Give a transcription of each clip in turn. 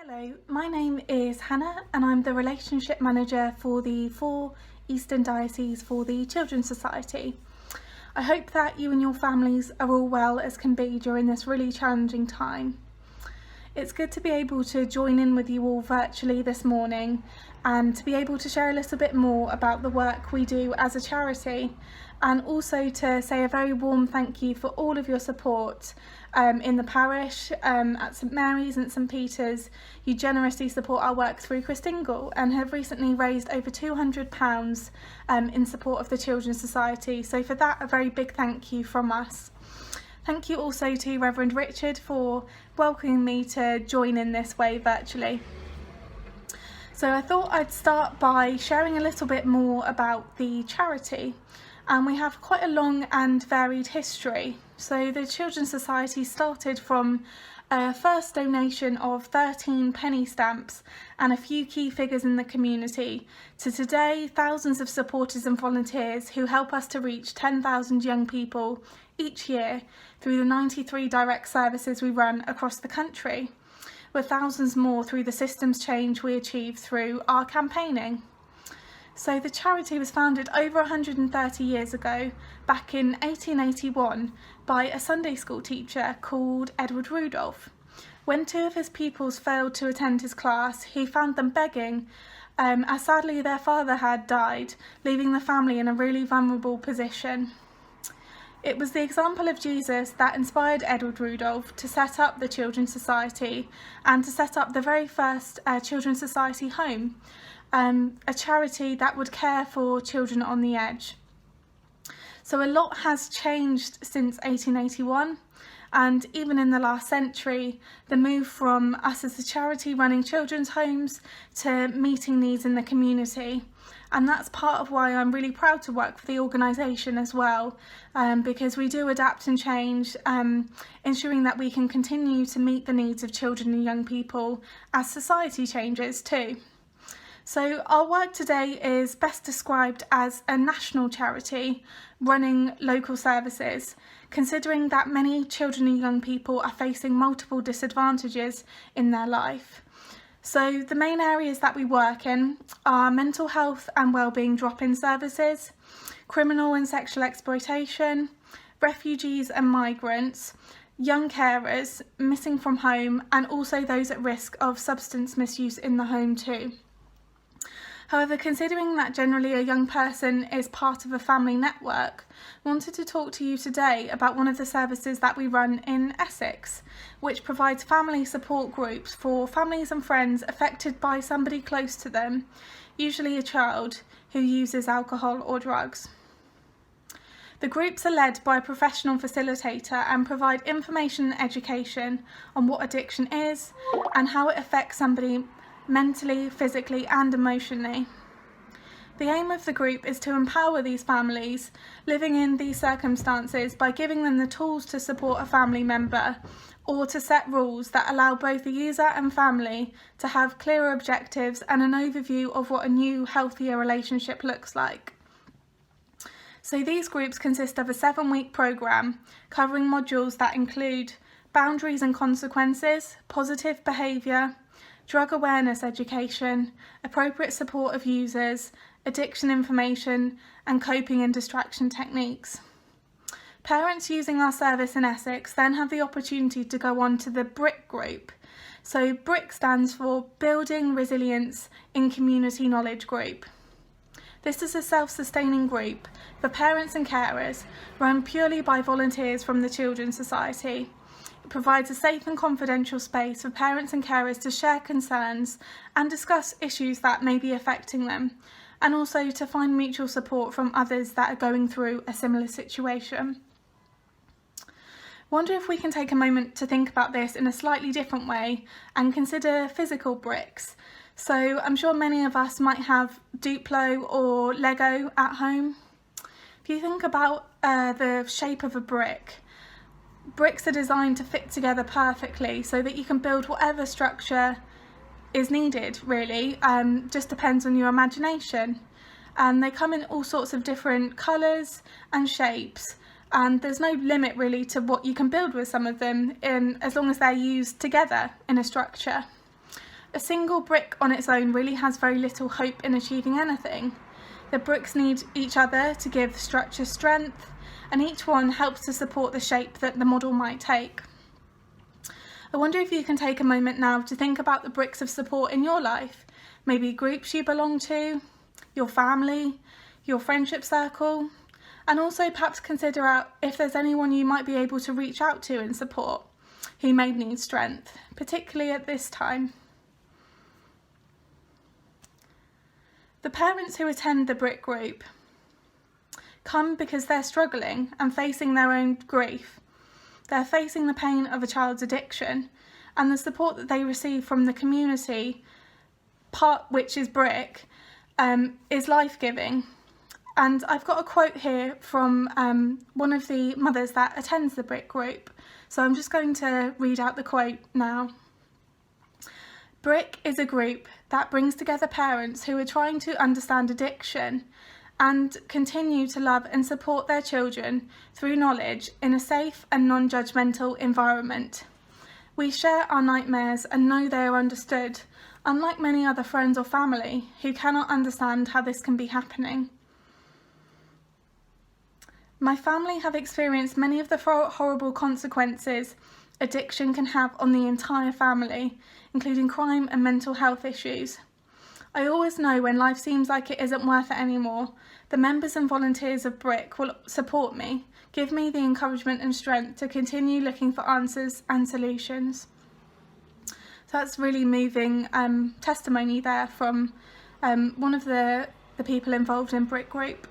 Hello, my name is Hannah and I'm the Relationship Manager for the 4 Eastern Dioceses for the Children's Society. I hope that you and your families are all well as can be during this really challenging time. It's good to be able to join in with you all virtually this morning and to be able to share a little bit more about the work we do as a charity, and also to say a very warm thank you for all of your support in the parish, at St Mary's and St Peter's. You generously support our work through Christingle and have recently raised over £200 in support of the Children's Society, so for that a very big thank you from us. Thank you also to Reverend Richard for welcoming me to join in this way virtually. So I thought I'd start by sharing a little bit more about the charity, and we have quite a long and varied history. So the Children's Society started from a first donation of 13 penny stamps and a few key figures in the community to today thousands of supporters and volunteers who help us to reach 10,000 young people each year through the 93 direct services we run across the country, with thousands more through the systems change we achieve through our campaigning. So the charity was founded over 130 years ago, back in 1881, by a Sunday school teacher called Edward Rudolph. When 2 of his pupils failed to attend his class, he found them begging, as sadly their father had died, leaving the family in a really vulnerable position. It was the example of Jesus that inspired Edward Rudolph to set up the Children's Society and to set up the very first Children's Society home, a charity that would care for children on the edge. So a lot has changed since 1881, and even in the last century, the move from us as a charity running children's homes to meeting needs in the community. And that's part of why I'm really proud to work for the organisation as well, because we do adapt and change, ensuring that we can continue to meet the needs of children and young people as society changes too. So our work today is best described as a national charity running local services, considering that many children and young people are facing multiple disadvantages in their life. So the main areas that we work in are mental health and wellbeing drop-in services, criminal and sexual exploitation, refugees and migrants, young carers, missing from home, and also those at risk of substance misuse in the home too. However, considering that generally a young person is part of a family network, I wanted to talk to you today about one of the services that we run in Essex, which provides family support groups for families and friends affected by somebody close to them, usually a child, who uses alcohol or drugs. The groups are led by a professional facilitator and provide information and education on what addiction is and how it affects somebody mentally, physically and emotionally. The aim of the group is to empower these families living in these circumstances by giving them the tools to support a family member, or to set rules that allow both the user and family to have clearer objectives and an overview of what a new, healthier relationship looks like. So these groups consist of a 7-week programme covering modules that include boundaries and consequences, positive behaviour, drug awareness education, appropriate support of users, addiction information, and coping and distraction techniques. Parents using our service in Essex then have the opportunity to go on to the BRIC group. So BRIC stands for Building Resilience in Community Knowledge Group. This is a self-sustaining group for parents and carers run purely by volunteers from the Children's Society. It provides a safe and confidential space for parents and carers to share concerns and discuss issues that may be affecting them, and also to find mutual support from others that are going through a similar situation. I wonder if we can take a moment to think about this in a slightly different way and consider physical bricks. So I'm sure many of us might have Duplo or Lego at home. If you think about the shape of a brick, bricks are designed to fit together perfectly so that you can build whatever structure is needed, really. Just depends on your imagination. And they come in all sorts of different colours and shapes, and there's no limit really to what you can build with some of them, as long as they're used together in a structure. A single brick on its own really has very little hope in achieving anything. The bricks need each other to give the structure strength, and each one helps to support the shape that the model might take. I wonder if you can take a moment now to think about the bricks of support in your life, maybe groups you belong to, your family, your friendship circle, and also perhaps consider out if there's anyone you might be able to reach out to in support who may need strength, particularly at this time. The parents who attend the BRIC group come because they're struggling and facing their own grief. They're facing the pain of a child's addiction, and the support that they receive from the community, part which is BRIC, is life-giving. And I've got a quote here from one of the mothers that attends the BRIC group, so I'm just going to read out the quote now. BRIC is a group that brings together parents who are trying to understand addiction and continue to love and support their children through knowledge in a safe and non-judgmental environment. We share our nightmares and know they are understood, unlike many other friends or family who cannot understand how this can be happening. My family have experienced many of the horrible consequences addiction can have on the entire family, including crime and mental health issues. I always know when life seems like it isn't worth it anymore, the members and volunteers of BRIC will support me, give me the encouragement and strength to continue looking for answers and solutions. So that's really moving testimony there from one of the people involved in BRIC group.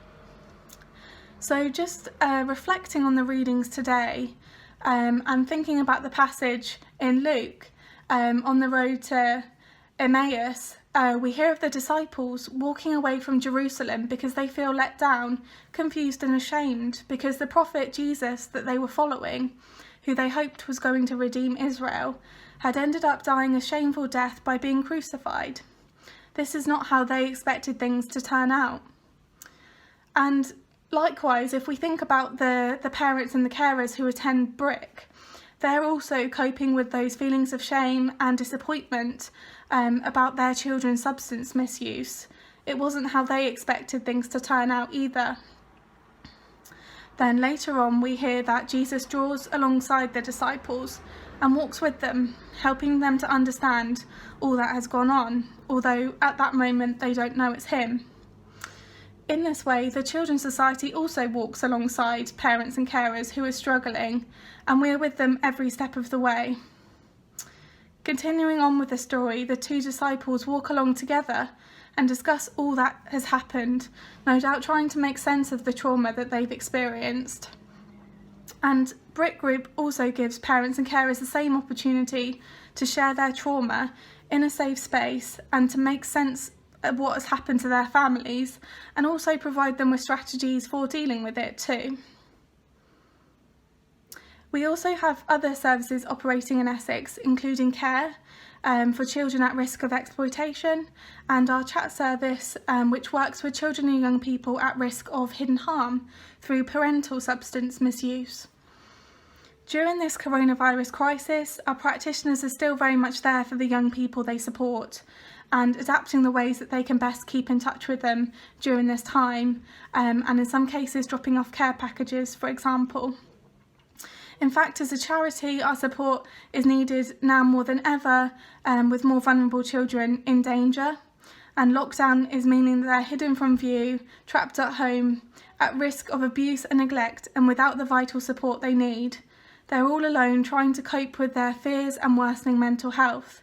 So just reflecting on the readings today and thinking about the passage in Luke on the road to Emmaus, we hear of the disciples walking away from Jerusalem because they feel let down, confused and ashamed because the prophet Jesus that they were following, who they hoped was going to redeem Israel, had ended up dying a shameful death by being crucified. This is not how they expected things to turn out. And likewise, if we think about the parents and the carers who attend BRIC, they're also coping with those feelings of shame and disappointment about their children's substance misuse. It wasn't how they expected things to turn out either. Then later on we hear that Jesus draws alongside the disciples and walks with them, helping them to understand all that has gone on, although at that moment they don't know it's him. In this way, the Children's Society also walks alongside parents and carers who are struggling, and we're with them every step of the way. Continuing on with the story, the two disciples walk along together and discuss all that has happened, no doubt trying to make sense of the trauma that they've experienced. And BRIC Group also gives parents and carers the same opportunity to share their trauma in a safe space and to make sense of what has happened to their families, and also provide them with strategies for dealing with it too. We also have other services operating in Essex, including care for children at risk of exploitation, and our chat service, which works with children and young people at risk of hidden harm through parental substance misuse. During this coronavirus crisis, our practitioners are still very much there for the young people they support, and adapting the ways that they can best keep in touch with them during this time, and in some cases dropping off care packages, for example. In fact, as a charity, our support is needed now more than ever, with more vulnerable children in danger, and lockdown is meaning that they're hidden from view, trapped at home, at risk of abuse and neglect, and without the vital support they need. They're all alone trying to cope with their fears and worsening mental health.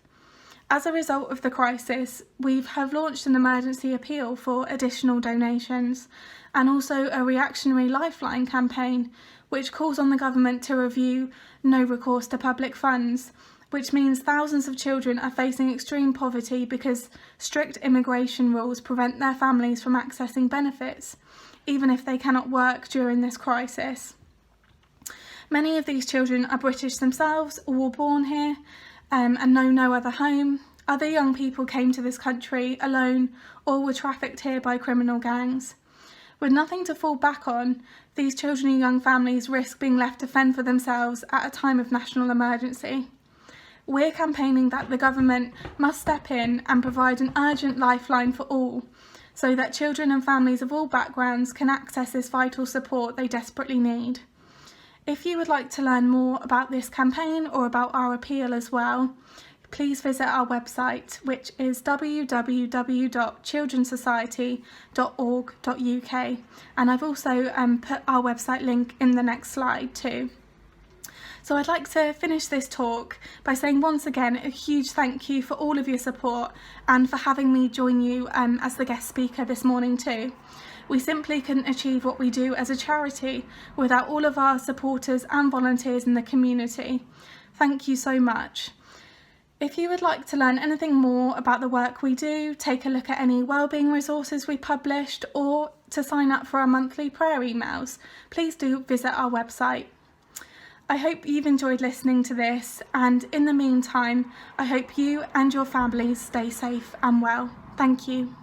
As a result of the crisis, we have launched an emergency appeal for additional donations, and also a reactionary lifeline campaign, which calls on the government to review no recourse to public funds, which means thousands of children are facing extreme poverty because strict immigration rules prevent their families from accessing benefits, even if they cannot work during this crisis. Many of these children are British themselves or were born here, and know no other home. Other young people came to this country alone or were trafficked here by criminal gangs. With nothing to fall back on, these children and young families risk being left to fend for themselves at a time of national emergency. we're campaigning that the government must step in and provide an urgent lifeline for all, so that children and families of all backgrounds can access this vital support they desperately need. If you would like to learn more about this campaign or about our appeal as well, please visit our website, which is www.childrensociety.org.uk, and I've also put our website link in the next slide too. So I'd like to finish this talk by saying once again a huge thank you for all of your support and for having me join you as the guest speaker this morning too. We simply couldn't achieve what we do as a charity without all of our supporters and volunteers in the community. Thank you so much. If you would like to learn anything more about the work we do, take a look at any wellbeing resources we published, or to sign up for our monthly prayer emails, please do visit our website. I hope you've enjoyed listening to this, and in the meantime, I hope you and your families stay safe and well. Thank you.